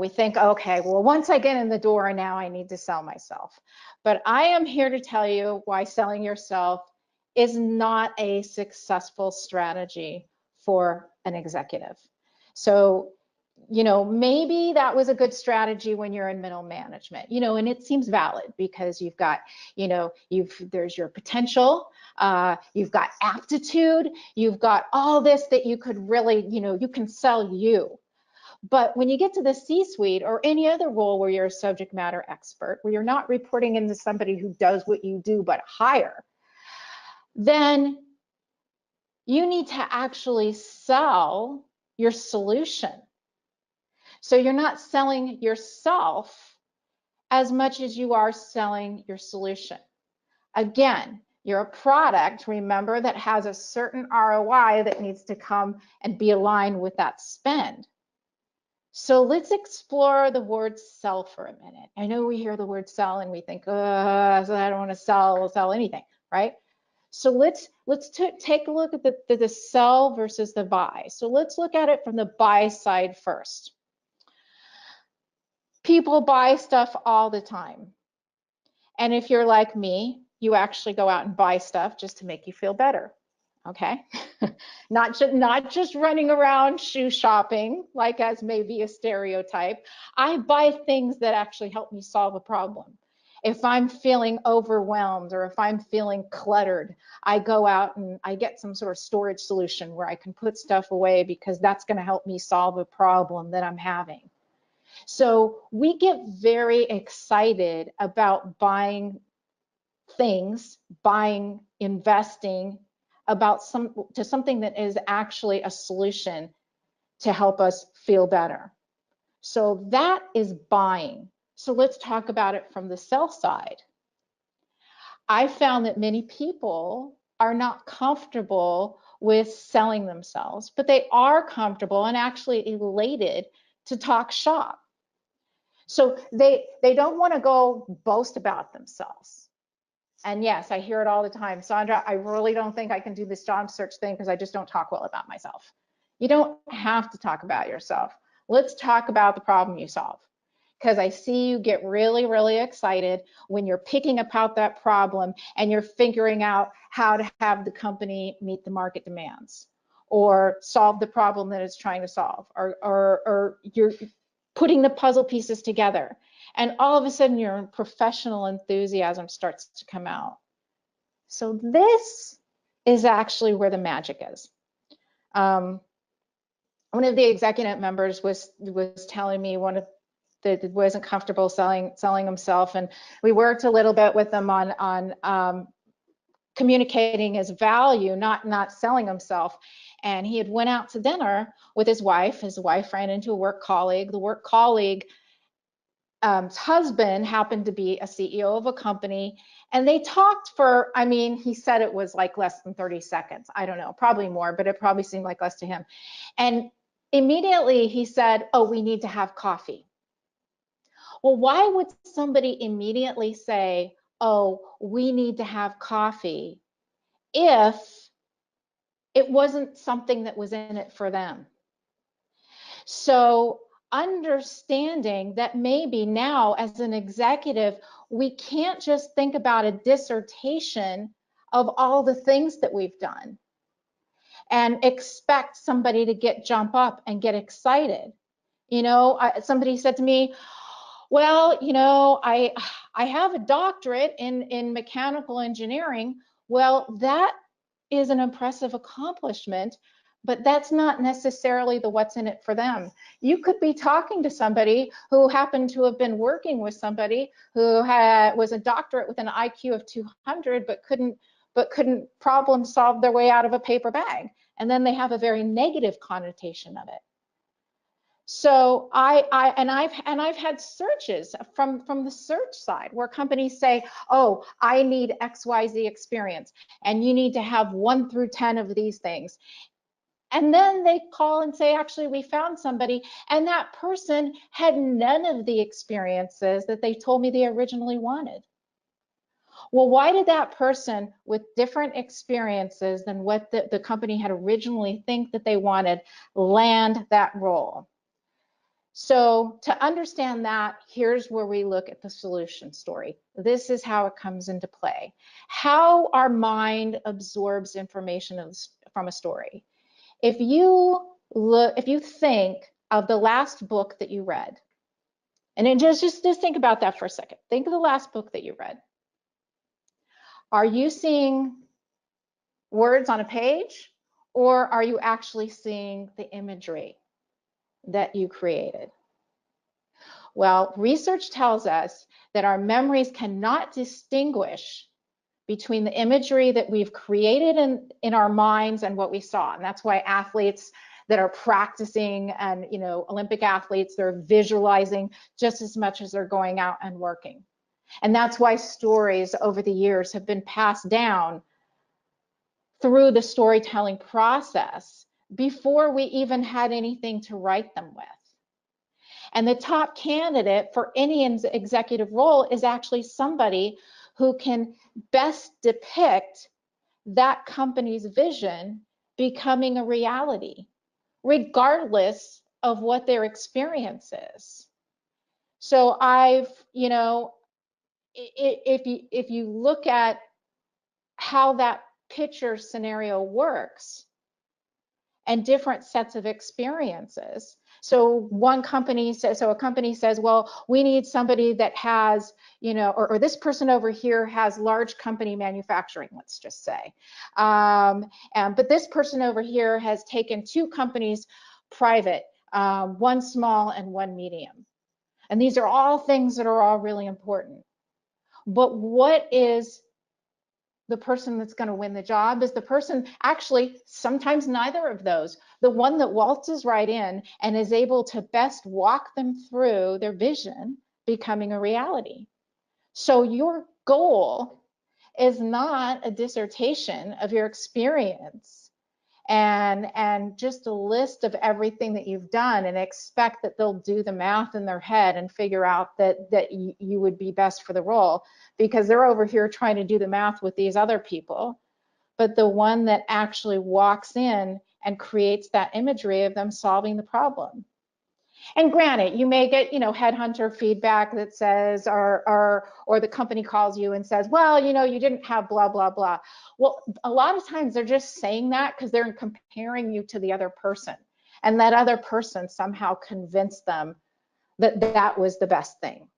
We think, okay, well, once I get in the door, now I need to sell myself. But I am here to tell you why selling yourself is not a successful strategy for an executive. So, maybe that was a good strategy when you're in middle management, and it seems valid because you've got, there's your potential, you've got aptitude, you've got all this that you could really, you can sell you. But when you get to the C-suite or any other role where you're a subject matter expert, where you're not reporting into somebody who does what you do but higher, then you need to actually sell your solution. So you're not selling yourself as much as you are selling your solution. Again, you're a product, remember, that has a certain ROI that needs to come and be aligned with that spend. So let's explore the word sell for a minute. I know we hear the word sell and we think, so I don't want to sell anything, right? So let's take a look at the sell versus the buy. So let's look at it from the buy side first. People buy stuff all the time. And if you're like me, you actually go out and buy stuff just to make you feel better. Okay, not just running around shoe shopping, like as maybe a stereotype. I buy things that actually help me solve a problem. If I'm feeling overwhelmed or if I'm feeling cluttered, I go out and I get some sort of storage solution where I can put stuff away because that's going to help me solve a problem that I'm having. So we get very excited about buying things, investing, about something that is actually a solution to help us feel better. So that is buying. So let's talk about it from the sell side. I found that many people are not comfortable with selling themselves, but they are comfortable and actually elated to talk shop. So they don't want to go boast about themselves. And yes, I hear it all the time. Saundra, I really don't think I can do this job search thing because I just don't talk well about myself. You don't have to talk about yourself. Let's talk about the problem you solve. Because I see you get really, really excited when you're picking apart that problem and you're figuring out how to have the company meet the market demands or solve the problem that it's trying to solve, or you're putting the puzzle pieces together. And all of a sudden your professional enthusiasm starts to come out. So this is actually where the magic is. One of the ExecuNet members was telling me that wasn't comfortable selling himself, and we worked a little bit with them on communicating his value, not selling himself. And he had went out to dinner with his wife. His wife ran into a work colleague. The work colleague husband happened to be a CEO of a company, and they talked for, I mean, he said it was like less than 30 seconds. I don't know, probably more, but it probably seemed like less to him. And immediately he said, oh, we need to have coffee. Well, why would somebody immediately say, oh, we need to have coffee if it wasn't something that was in it for them? So understanding that maybe now as an executive, we can't just think about a dissertation of all the things that we've done and expect somebody to jump up and get excited. Somebody said to me, well, I have a doctorate in mechanical engineering. Well, that is an impressive accomplishment, but that's not necessarily the what's in it for them. You could be talking to somebody who happened to have been working with somebody who was a doctorate with an IQ of 200, but couldn't problem solve their way out of a paper bag. And then they have a very negative connotation of it. So I've had searches from the search side where companies say, oh, I need XYZ experience, and you need to have 1 through 10 of these things. And then they call and say, actually, we found somebody, and that person had none of the experiences that they told me they originally wanted. Well, why did that person with different experiences than what the company had originally think that they wanted land that role? So to understand that, here's where we look at the solution story. This is how it comes into play. How our mind absorbs information from a story. If you think of the last book that you read, and then just think about that for a second. Think of the last book that you read. Are you seeing words on a page, or are you actually seeing the imagery that you created? Well, research tells us that our memories cannot distinguish between the imagery that we've created in our minds and what we saw. And that's why athletes that are practicing and, Olympic athletes, they're visualizing just as much as they're going out and working. And that's why stories over the years have been passed down through the storytelling process before we even had anything to write them with. And the top candidate for any executive role is actually somebody who can best depict that company's vision becoming a reality, regardless of what their experience is. So if you look at how that picture scenario works and different sets of experiences. So a company says, well, we need somebody that has, or this person over here has large company manufacturing, let's just say. But this person over here has taken 2 companies private, one small and one medium. And these are all things that are all really important. But what is the person that's going to win the job? Is the person, actually, sometimes neither of those, the one that waltzes right in and is able to best walk them through their vision becoming a reality. So your goal is not a dissertation of your experience and just a list of everything that you've done and expect that they'll do the math in their head and figure out that you would be best for the role, because they're over here trying to do the math with these other people. But the one that actually walks in and creates that imagery of them solving the problem. And granted, you may get, headhunter feedback that says, or the company calls you and says, well, you didn't have blah, blah, blah. Well, a lot of times they're just saying that because they're comparing you to the other person. And that other person somehow convinced them that that was the best thing.